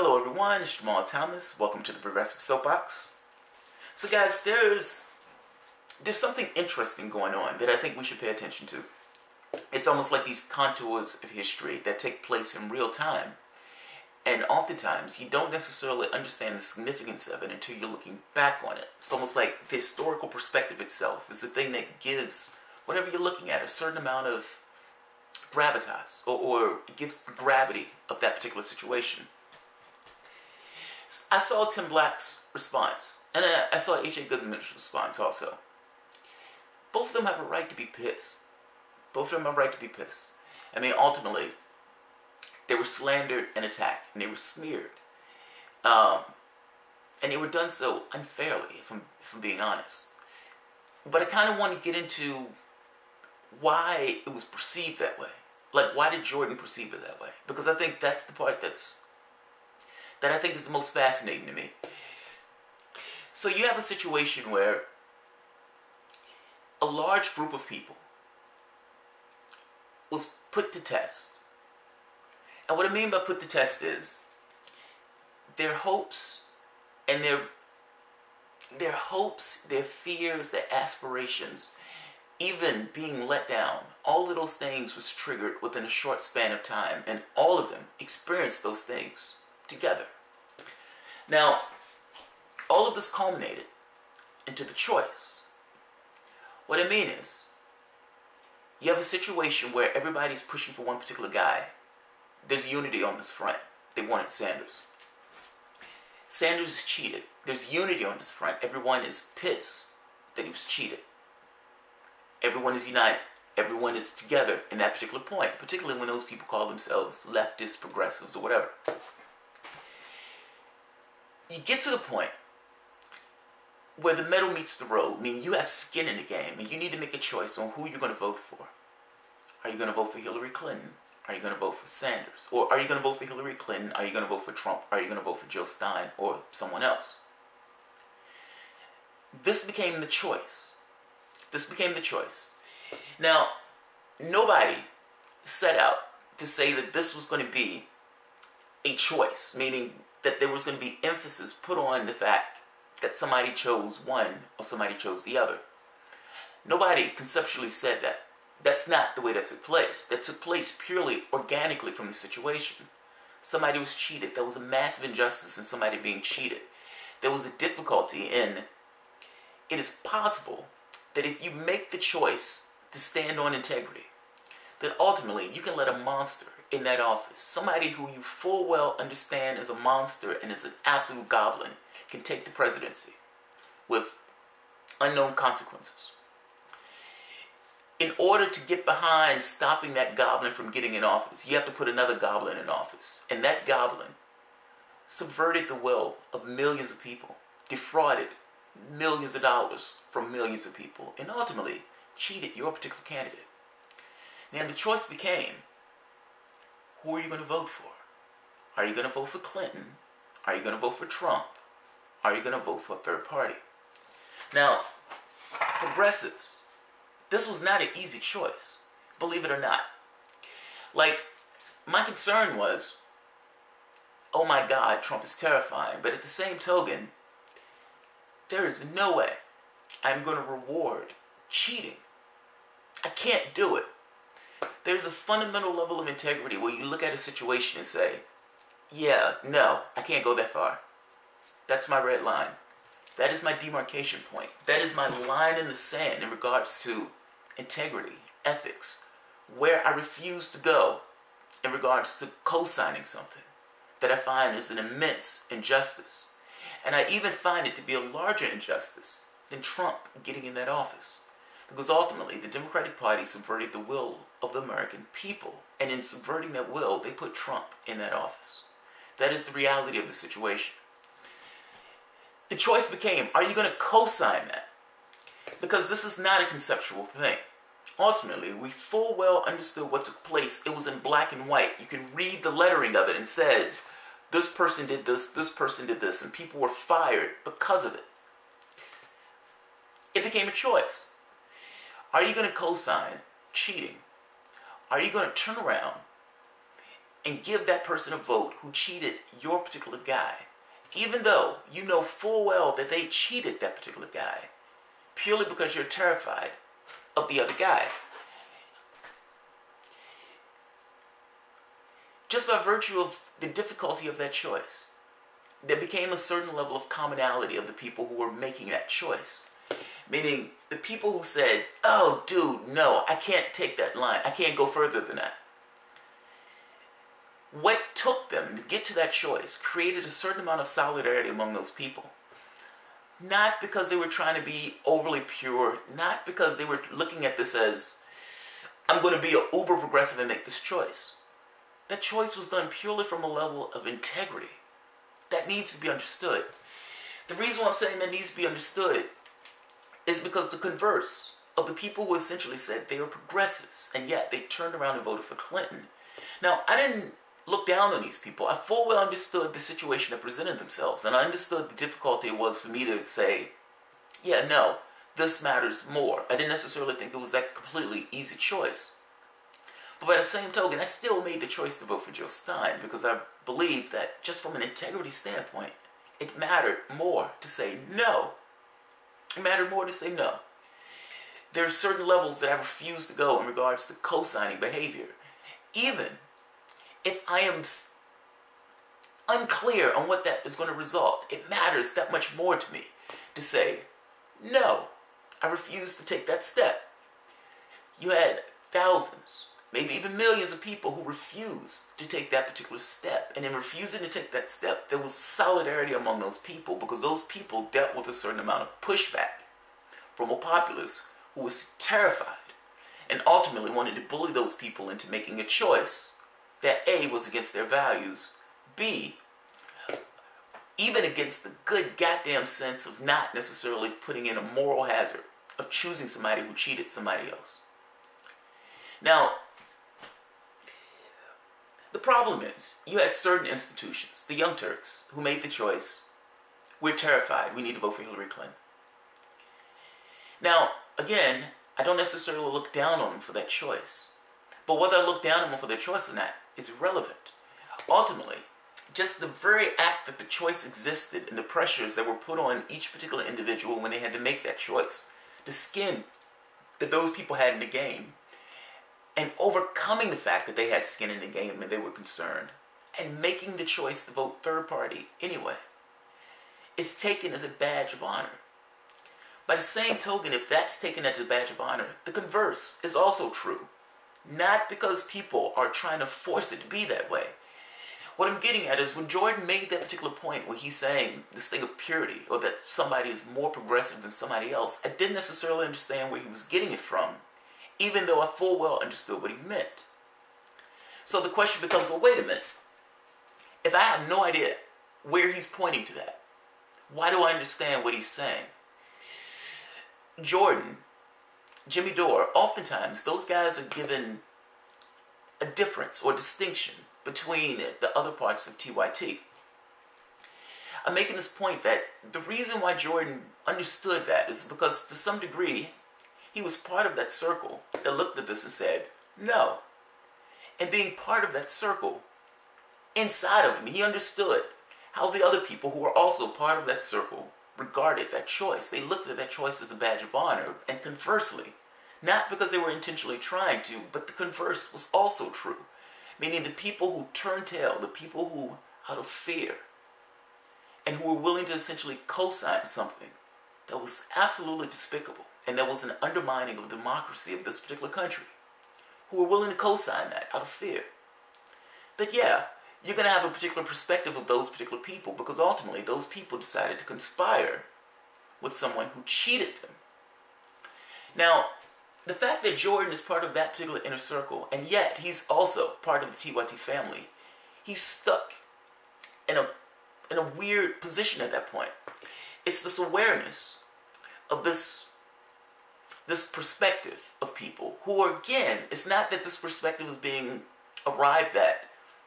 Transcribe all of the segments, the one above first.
Hello everyone, it's Jamal Thomas. Welcome to the Progressive Soapbox. So guys, there's something interesting going on that I think we should pay attention to. It's almost like these contours of history that take place in real time. And oftentimes, you don't necessarily understand the significance of it until you're looking back on it. It's almost like the historical perspective itself is the thing that gives whatever you're looking at a certain amount of gravitas, or it gives the gravity of that particular situation. I saw Tim Black's response, and I saw H.A. Goodman's response also. Both of them have a right to be pissed. Both of them have a right to be pissed. I mean, ultimately, they were slandered and attacked, and they were smeared. And they were done so unfairly, if I'm being honest. But I kind of want to get into why it was perceived that way. Like, why did Jordan perceive it that way? Because I think that's the part that I think is the most fascinating to me. So you have a situation where a large group of people was put to test. And what I mean by put to test is their hopes and their hopes, their fears, their aspirations, even being let down, all of those things was triggered within a short span of time, and all of them experienced those things together. Now, all of this culminated into the choice. What I mean is, you have a situation where everybody's pushing for one particular guy. There's unity on this front. They wanted Sanders. Sanders is cheated. There's unity on this front. Everyone is pissed that he was cheated. Everyone is united. Everyone is together in that particular point, particularly when those people call themselves leftists, progressives, or whatever. You get to the point where the metal meets the road. I mean, you have skin in the game, and you need to make a choice on who you're going to vote for. Are you going to vote for Hillary Clinton? Are you going to vote for Sanders? Or are you going to vote for Hillary Clinton? Are you going to vote for Trump? Are you going to vote for Joe Stein or someone else? This became the choice. This became the choice. Now, nobody set out to say that this was going to be a choice, meaning that there was going to be emphasis put on the fact that somebody chose one or somebody chose the other. Nobody conceptually said that. That's not the way that took place. That took place purely organically from the situation. Somebody was cheated. There was a massive injustice in somebody being cheated. There was a difficulty in, it is possible that if you make the choice to stand on integrity, that ultimately you can let a monster in that office, somebody who you full well understand is a monster and is an absolute goblin, can take the presidency with unknown consequences. In order to get behind stopping that goblin from getting in office, you have to put another goblin in office. And that goblin subverted the will of millions of people, defrauded millions of dollars from millions of people, and ultimately cheated your particular candidate. Now the choice became, who are you going to vote for? Are you going to vote for Clinton? Are you going to vote for Trump? Are you going to vote for a third party? Now, progressives, this was not an easy choice, believe it or not. Like, my concern was, oh my God, Trump is terrifying. But at the same token, there is no way I'm going to reward cheating. I can't do it. There's a fundamental level of integrity where you look at a situation and say, yeah, no, I can't go that far. That's my red line. That is my demarcation point. That is my line in the sand in regards to integrity, ethics, where I refuse to go in regards to co-signing something that I find is an immense injustice. And I even find it to be a larger injustice than Trump getting in that office. Because ultimately, the Democratic Party subverted the will of the American people. And in subverting that will, they put Trump in that office. That is the reality of the situation. The choice became, are you going to co-sign that? Because this is not a conceptual thing. Ultimately, we full well understood what took place. It was in black and white. You can read the lettering of it and says, this person did this person did this, and people were fired because of it. It became a choice. Are you going to co-sign cheating? Are you going to turn around and give that person a vote who cheated your particular guy, even though you know full well that they cheated that particular guy, purely because you're terrified of the other guy. Just by virtue of the difficulty of that choice, there became a certain level of commonality of the people who were making that choice. Meaning, the people who said, oh, dude, no, I can't take that line. I can't go further than that. What took them to get to that choice created a certain amount of solidarity among those people. Not because they were trying to be overly pure, not because they were looking at this as, I'm going to be an uber progressive and make this choice. That choice was done purely from a level of integrity. That needs to be understood. The reason why I'm saying that needs to be understood is because the converse of the people who essentially said they were progressives, and yet they turned around and voted for Clinton. Now, I didn't look down on these people. I full well understood the situation that presented themselves, and I understood the difficulty it was for me to say, yeah, no, this matters more. I didn't necessarily think it was that completely easy choice. But by the same token, I still made the choice to vote for Jill Stein because I believed that just from an integrity standpoint, it mattered more to say no. It mattered more to say no. There are certain levels that I refuse to go in regards to co-signing behavior. Even if I am unclear on what that is going to result, it matters that much more to me to say, no, I refuse to take that step. You had thousands, maybe even millions of people who refused to take that particular step. And in refusing to take that step, there was solidarity among those people because those people dealt with a certain amount of pushback from a populace who was terrified and ultimately wanted to bully those people into making a choice that A, was against their values, B, even against the good goddamn sense of not necessarily putting in a moral hazard of choosing somebody who cheated somebody else. Now, the problem is, you had certain institutions, the Young Turks, who made the choice, we're terrified, we need to vote for Hillary Clinton. Now, again, I don't necessarily look down on them for that choice. But whether I look down on them for their choice or not is irrelevant. Ultimately, just the very act that the choice existed and the pressures that were put on each particular individual when they had to make that choice, the skin that those people had in the game, and overcoming the fact that they had skin in the game and they were concerned, and making the choice to vote third party anyway, is taken as a badge of honor. By the same token, if that's taken as a badge of honor, the converse is also true. Not because people are trying to force it to be that way. What I'm getting at is when Jordan made that particular point where he's saying this thing of purity, or that somebody is more progressive than somebody else, I didn't necessarily understand where he was getting it from, even though I full well understood what he meant. So the question becomes, well, wait a minute. If I have no idea where he's pointing to that, why do I understand what he's saying? Jordan, Jimmy Dore, oftentimes those guys are given a difference or distinction between the other parts of TYT. I'm making this point that the reason why Jordan understood that is because to some degree he was part of that circle that looked at this and said, no. And being part of that circle, inside of him, he understood how the other people who were also part of that circle regarded that choice. They looked at that choice as a badge of honor, and conversely, not because they were intentionally trying to, but the converse was also true. Meaning the people who turned tail, the people who, out of fear, and who were willing to essentially co-sign something that was absolutely despicable, and that was an undermining of the democracy of this particular country, who were willing to co-sign that out of fear. That yeah, you're going to have a particular perspective of those particular people because ultimately those people decided to conspire with someone who cheated them. Now, the fact that Jordan is part of that particular inner circle, and yet he's also part of the TYT family, he's stuck in a weird position at that point. It's this awareness of this perspective of people who are, again, it's not that this perspective is being arrived at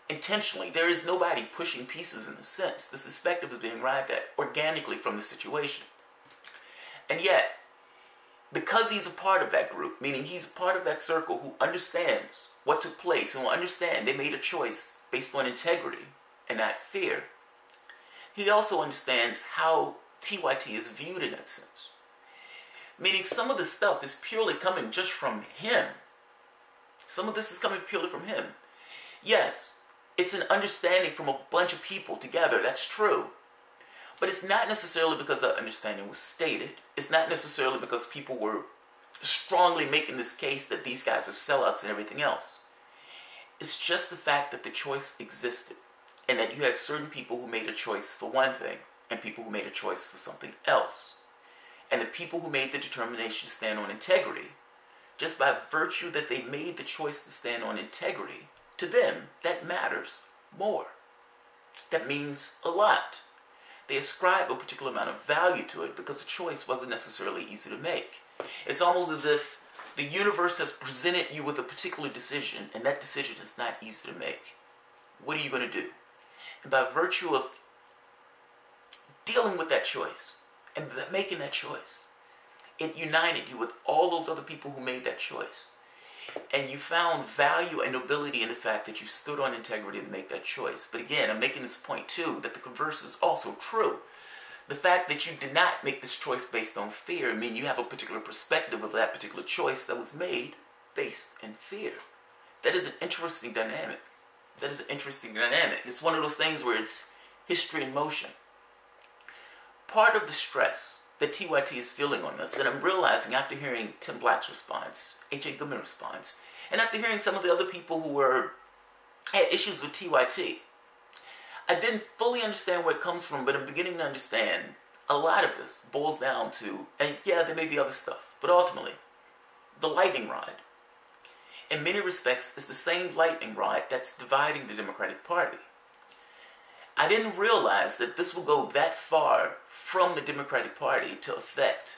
intentionally. There is nobody pushing pieces in a sense. This perspective is being arrived at organically from the situation. And yet, because he's a part of that group, meaning he's a part of that circle who understands what took place and will understand they made a choice based on integrity and not fear, he also understands how TYT is viewed in that sense. Meaning some of the stuff is purely coming just from him. Some of this is coming purely from him. Yes, it's an understanding from a bunch of people together, that's true. But it's not necessarily because that understanding was stated. It's not necessarily because people were strongly making this case that these guys are sellouts and everything else. It's just the fact that the choice existed, and that you had certain people who made a choice for one thing, and people who made a choice for something else. And the people who made the determination to stand on integrity, just by virtue that they made the choice to stand on integrity, to them, that matters more. That means a lot. They ascribe a particular amount of value to it because the choice wasn't necessarily easy to make. It's almost as if the universe has presented you with a particular decision, and that decision is not easy to make. What are you going to do? And by virtue of dealing with that choice, and by making that choice, it united you with all those other people who made that choice. And you found value and nobility in the fact that you stood on integrity to make that choice. But again, I'm making this point too, that the converse is also true. The fact that you did not make this choice based on fear means you have a particular perspective of that particular choice that was made based in fear. That is an interesting dynamic. That is an interesting dynamic. It's one of those things where it's history in motion. Part of the stress that TYT is feeling on this, and I'm realizing after hearing Tim Black's response, H.A. Goodman response, and after hearing some of the other people who had issues with TYT, I didn't fully understand where it comes from, but I'm beginning to understand a lot of this boils down to, and yeah, there may be other stuff, but ultimately, the lightning rod. In many respects, it's the same lightning rod that's dividing the Democratic Party. I didn't realize that this will go that far from the Democratic Party to affect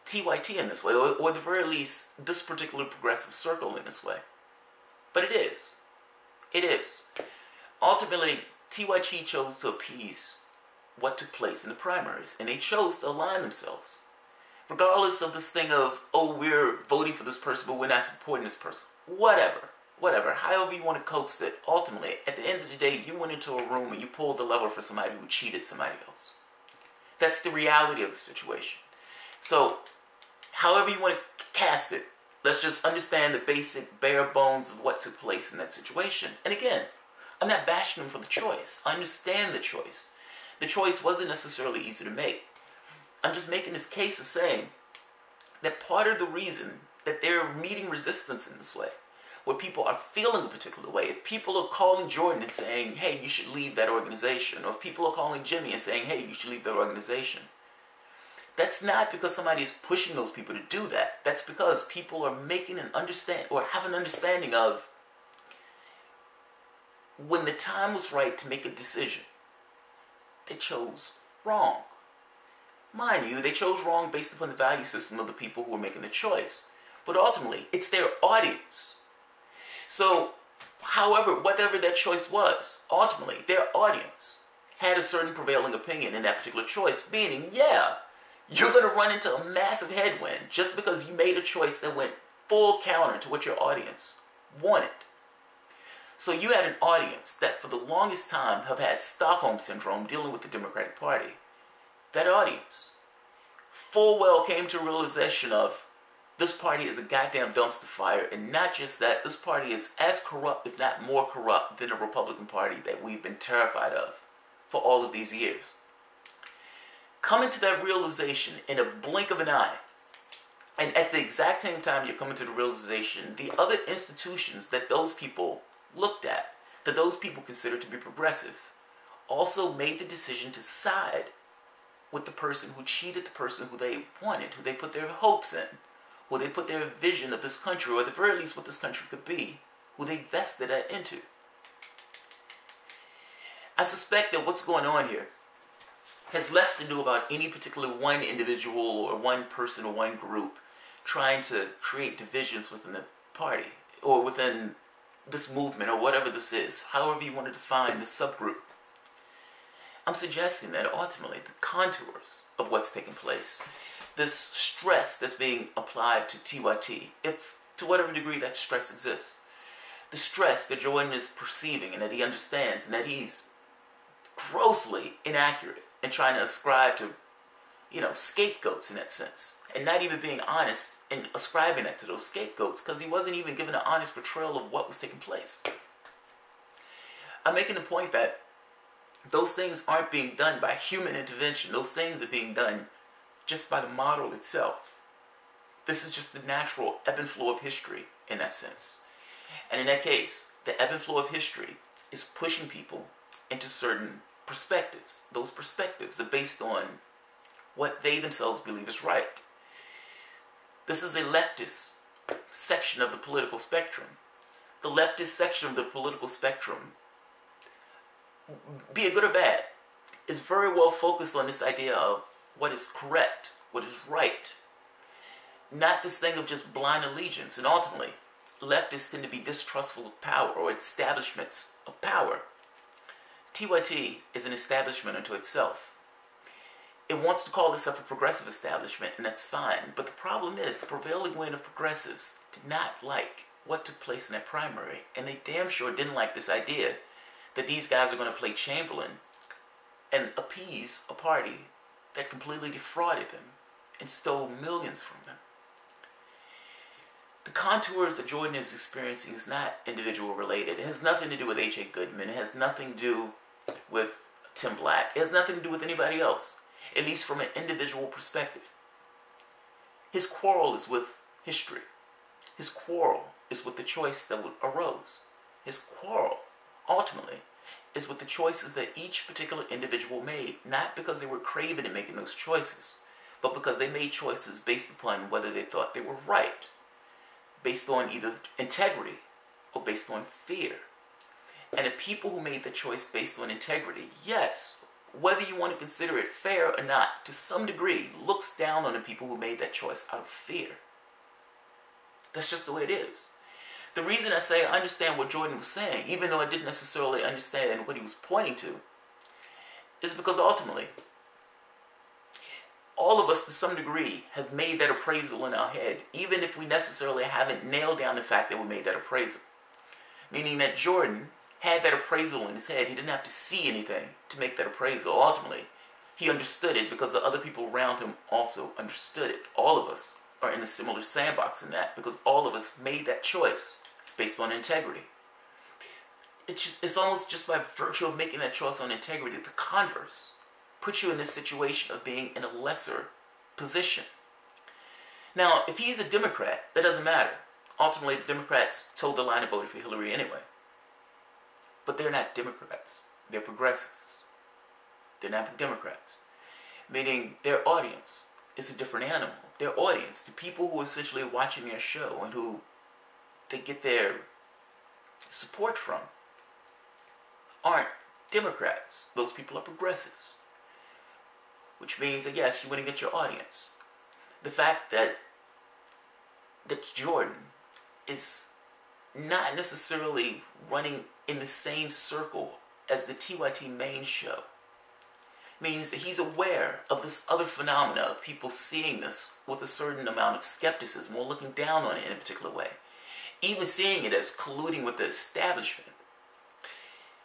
TYT in this way, or at the very least, this particular progressive circle in this way. But it is. It is. Ultimately, TYT chose to appease what took place in the primaries, and they chose to align themselves. Regardless of this thing of, oh, we're voting for this person, but we're not supporting this person. Whatever, however you want to coax it, ultimately, at the end of the day, you went into a room and you pulled the lever for somebody who cheated somebody else. That's the reality of the situation. So, however you want to cast it, let's just understand the basic bare bones of what took place in that situation. And again, I'm not bashing them for the choice. I understand the choice. The choice wasn't necessarily easy to make. I'm just making this case of saying that part of the reason that they're meeting resistance in this way, where people are feeling a particular way, if people are calling Jordan and saying, hey, you should leave that organization, or if people are calling Jimmy and saying, hey, you should leave that organization, that's not because somebody is pushing those people to do that. That's because people are making an understand, or have an understanding of when the time was right to make a decision, they chose wrong. Mind you, they chose wrong based upon the value system of the people who were making the choice. But ultimately, it's their audience. So, however, whatever that choice was, ultimately, their audience had a certain prevailing opinion in that particular choice, meaning, yeah, you're going to run into a massive headwind just because you made a choice that went full counter to what your audience wanted. So you had an audience that for the longest time have had Stockholm Syndrome dealing with the Democratic Party. That audience full well came to a realization of this party is a goddamn dumpster fire, and not just that, this party is as corrupt, if not more corrupt, than the Republican Party that we've been terrified of for all of these years. Coming to that realization in a blink of an eye, and at the exact same time you're coming to the realization, the other institutions that those people looked at, that those people considered to be progressive, also made the decision to side with the person who cheated the person who they wanted, who they put their hopes in, who they put their vision of this country, or at the very least what this country could be, who they vested that into. I suspect that what's going on here has less to do about any particular one individual or one person or one group trying to create divisions within the party or within this movement or whatever this is, however you want to define this subgroup. I'm suggesting that ultimately the contours of what's taking place, this stress that's being applied to TYT, if to whatever degree that stress exists, the stress that Jordan is perceiving and that he understands and that he's grossly inaccurate in trying to ascribe to, scapegoats in that sense. And not even being honest in ascribing that to those scapegoats because he wasn't even given an honest portrayal of what was taking place. I'm making the point that those things aren't being done by human intervention. Those things are being done just by the model itself. This is just the natural ebb and flow of history in that sense. And in that case, the ebb and flow of history is pushing people into certain perspectives. Those perspectives are based on what they themselves believe is right. This is a leftist section of the political spectrum. The leftist section of the political spectrum, be it good or bad, is very well focused on this idea of what is correct, what is right. Not this thing of just blind allegiance. And ultimately, leftists tend to be distrustful of power or establishments of power. TYT is an establishment unto itself. It wants to call itself a progressive establishment, and that's fine. But the problem is the prevailing wind of progressives did not like what took place in that primary. And they damn sure didn't like this idea that these guys are going to play Chamberlain and appease a party that completely defrauded them and stole millions from them. The contours that Jordan is experiencing is not individual related. It has nothing to do with H.A. Goodman. It has nothing to do with Tim Black. It has nothing to do with anybody else, at least from an individual perspective. His quarrel is with history. His quarrel is with the choice that arose. His quarrel, ultimately, is with the choices that each particular individual made, not because they were craven in making those choices, but because they made choices based upon whether they thought they were right, based on either integrity or based on fear. And the people who made the choice based on integrity, yes, whether you want to consider it fair or not, to some degree, looks down on the people who made that choice out of fear. That's just the way it is. The reason I say I understand what Jordan was saying, even though I didn't necessarily understand what he was pointing to, is because ultimately, all of us to some degree have made that appraisal in our head, even if we necessarily haven't nailed down the fact that we made that appraisal. Meaning that Jordan had that appraisal in his head. He didn't have to see anything to make that appraisal. Ultimately, he understood it because the other people around him also understood it. All of us are in a similar sandbox in that because all of us made that choice based on integrity. It's almost just by virtue of making that choice on integrity, the converse puts you in this situation of being in a lesser position. Now, if he's a Democrat, that doesn't matter. Ultimately, the Democrats told the line and voted for Hillary anyway. But they're not Democrats. They're progressives. They're not Democrats. Meaning their audience is a different animal. Their audience, the people who are essentially watching their show and who they get their support from, aren't Democrats. Those people are progressives. Which means that yes, you want to get your audience. The fact that Jordan is not necessarily running in the same circle as the TYT main show means that he's aware of this other phenomena of people seeing this with a certain amount of skepticism or looking down on it in a particular way. Even seeing it as colluding with the establishment.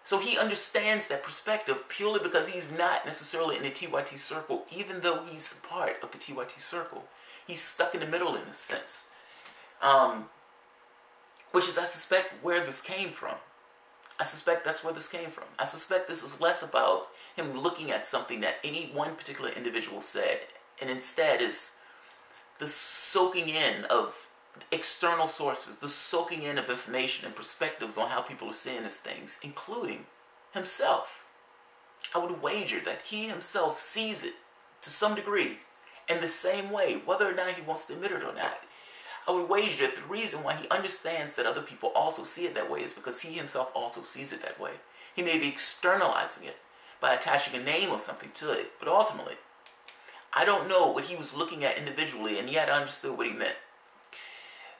So he understands that perspective purely because he's not necessarily in the TYT circle, even though he's a part of the TYT circle. He's stuck in the middle in a sense. Which is, I suspect, where this came from. I suspect that's where this came from. I suspect this is less about him looking at something that any one particular individual said, and instead is the soaking in of external sources, the soaking in of information and perspectives on how people are seeing these things, including himself. I would wager that he himself sees it to some degree in the same way, whether or not he wants to admit it or not. I would wager that the reason why he understands that other people also see it that way is because he himself also sees it that way. He may be externalizing it by attaching a name or something to it, but ultimately, I don't know what he was looking at individually, and yet I understood what he meant.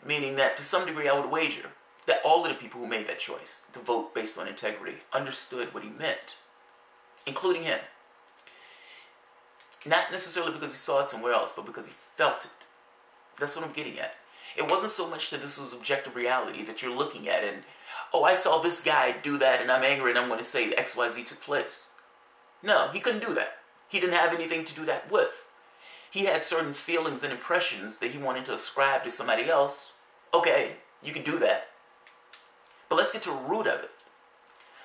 Meaning that to some degree I would wager that all of the people who made that choice to vote based on integrity understood what he meant, including him. Not necessarily because he saw it somewhere else, but because he felt it. That's what I'm getting at. It wasn't so much that this was objective reality that you're looking at and, oh, I saw this guy do that and I'm angry and I'm going to say XYZ took place. No, he couldn't do that. He didn't have anything to do that with. He had certain feelings and impressions that he wanted to ascribe to somebody else. Okay, you can do that. But let's get to the root of it.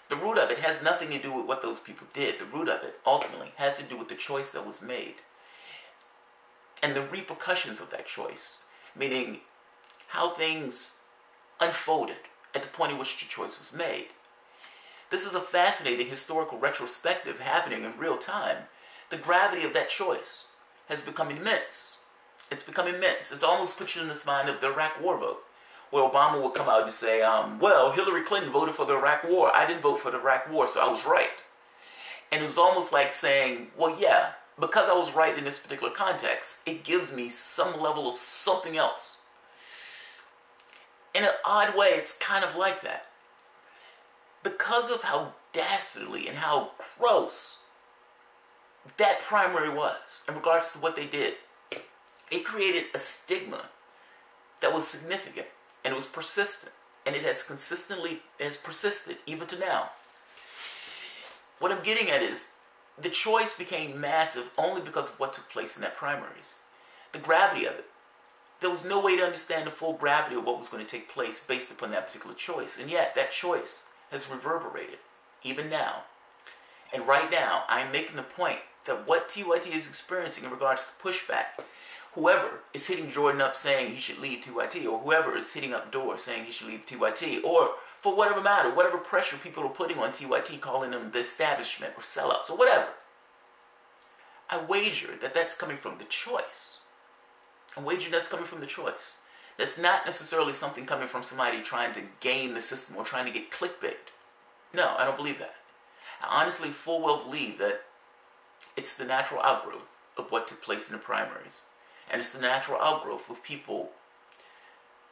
The root of it has nothing to do with what those people did. The root of it, ultimately, has to do with the choice that was made. And the repercussions of that choice. Meaning, how things unfolded at the point at which the choice was made. This is a fascinating historical retrospective happening in real time. The gravity of that choice has become immense. It's become immense. It's almost put you in this mind of the Iraq War vote, where Obama would come out and say, well, Hillary Clinton voted for the Iraq War. I didn't vote for the Iraq War, so I was right. And it was almost like saying, well, yeah, because I was right in this particular context, it gives me some level of something else. In an odd way, it's kind of like that. Because of how dastardly and how gross that primary was in regards to what they did, it created a stigma that was significant and it was persistent, and it has persisted even to now. What I'm getting at is the choice became massive only because of what took place in that primaries. The gravity of it. There was no way to understand the full gravity of what was going to take place based upon that particular choice, and yet that choice has reverberated even now. And right now, I'm making the point that what TYT is experiencing in regards to pushback, whoever is hitting Jordan up saying he should leave TYT, or whoever is hitting up Door saying he should leave TYT, or for whatever matter, whatever pressure people are putting on TYT, calling them the establishment or sellouts or whatever, I wager that that's coming from the choice. I wager that's coming from the choice. That's not necessarily something coming from somebody trying to game the system or trying to get clickbait. No, I don't believe that. I honestly full well believe that it's the natural outgrowth of what took place in the primaries. And it's the natural outgrowth of people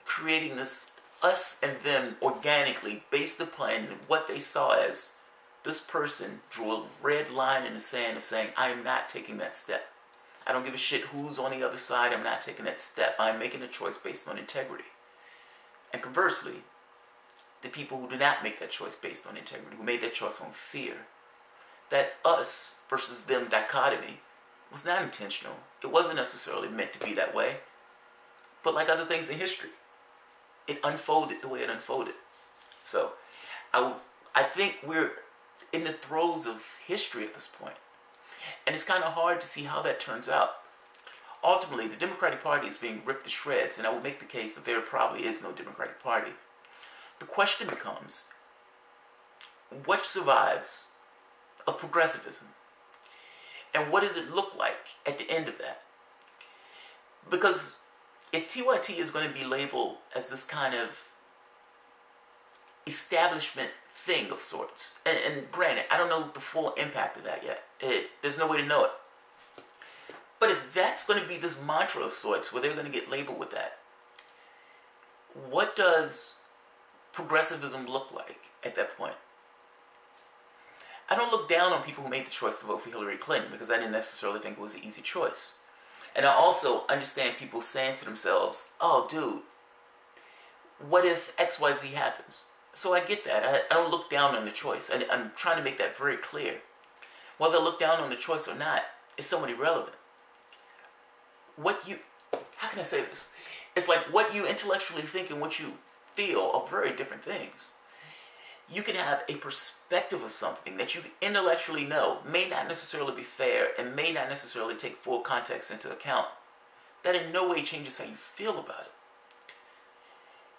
creating this us and them organically based upon what they saw as this person drew a red line in the sand of saying, I am not taking that step. I don't give a shit who's on the other side. I'm not taking that step. I'm making a choice based on integrity. And conversely, the people who do not make that choice based on integrity, who made that choice on fear, that us versus them dichotomy was not intentional. It wasn't necessarily meant to be that way. But like other things in history, it unfolded the way it unfolded. So I think we're in the throes of history at this point. And it's kind of hard to see how that turns out. Ultimately, the Democratic Party is being ripped to shreds, and I would make the case that there probably is no Democratic Party. The question becomes, what survives of progressivism? And what does it look like at the end of that? Because if TYT is going to be labeled as this kind of establishment thing of sorts, and granted, I don't know the full impact of that yet. There's no way to know it. But if that's going to be this mantra of sorts, where they're going to get labeled with that, what does progressivism look like at that point? I don't look down on people who made the choice to vote for Hillary Clinton, because I didn't necessarily think it was an easy choice. And I also understand people saying to themselves, oh dude, what if XYZ happens? So I get that. I don't look down on the choice. I'm trying to make that very clear. Whether I look down on the choice or not is somewhat irrelevant. How can I say this? It's like what you intellectually think and what you feel are very different things. You can have a perspective of something that you intellectually know may not necessarily be fair and may not necessarily take full context into account. That in no way changes how you feel about it.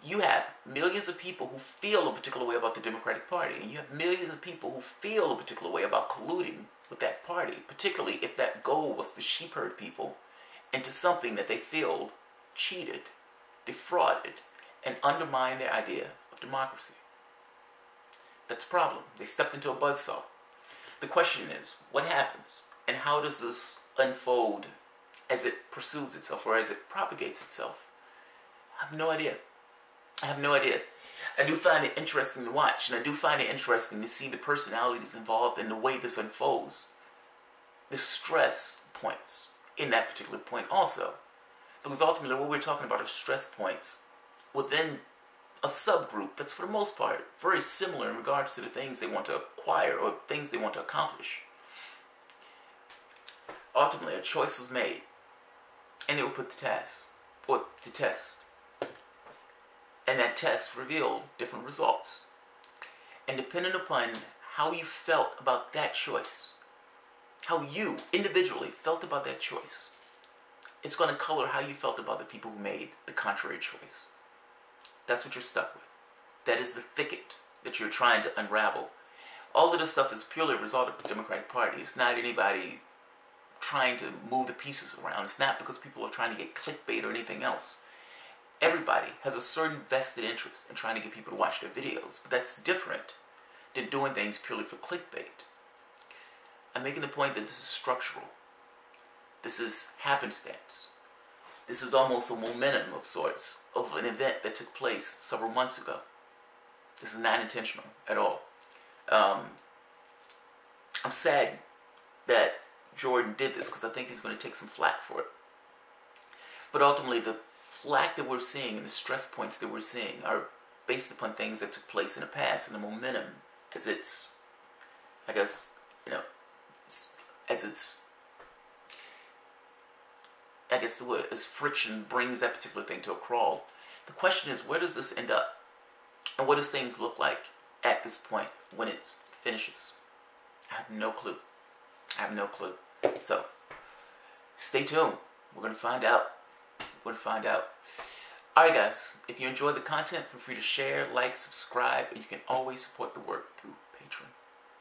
You have millions of people who feel a particular way about the Democratic Party, and you have millions of people who feel a particular way about colluding with that party, particularly if that goal was to sheep herd people into something that they feel cheated, defrauded, and undermined their idea of democracy. That's a problem. They stepped into a buzzsaw. The question is, what happens? And how does this unfold as it pursues itself or as it propagates itself? I have no idea. I have no idea. I do find it interesting to watch, and I do find it interesting to see the personalities involved in the way this unfolds. The stress points in that particular point also. Because ultimately what we're talking about are stress points within a subgroup that's for the most part very similar in regards to the things they want to acquire or things they want to accomplish. Ultimately, a choice was made, and they were put to task, or to test. And that test revealed different results. And depending upon how you felt about that choice, how you individually felt about that choice, it's going to color how you felt about the people who made the contrary choice. That's what you're stuck with. That is the thicket that you're trying to unravel. All of this stuff is purely a result of the Democratic Party. It's not anybody trying to move the pieces around. It's not because people are trying to get clickbait or anything else. Everybody has a certain vested interest in trying to get people to watch their videos, but that's different than doing things purely for clickbait. I'm making the point that this is structural. This is happenstance. This is almost a momentum of sorts of an event that took place several months ago. This is not intentional at all. I'm sad that Jordan did this because I think he's going to take some flack for it. But ultimately, the flack that we're seeing and the stress points that we're seeing are based upon things that took place in the past, and the momentum as it's, I guess, as friction brings that particular thing to a crawl. The question is, where does this end up? And what does things look like at this point when it finishes? I have no clue. I have no clue. So, stay tuned. We're going to find out. We're going to find out. Alright guys, if you enjoyed the content, feel free to share, like, subscribe, and you can always support the work through Patreon.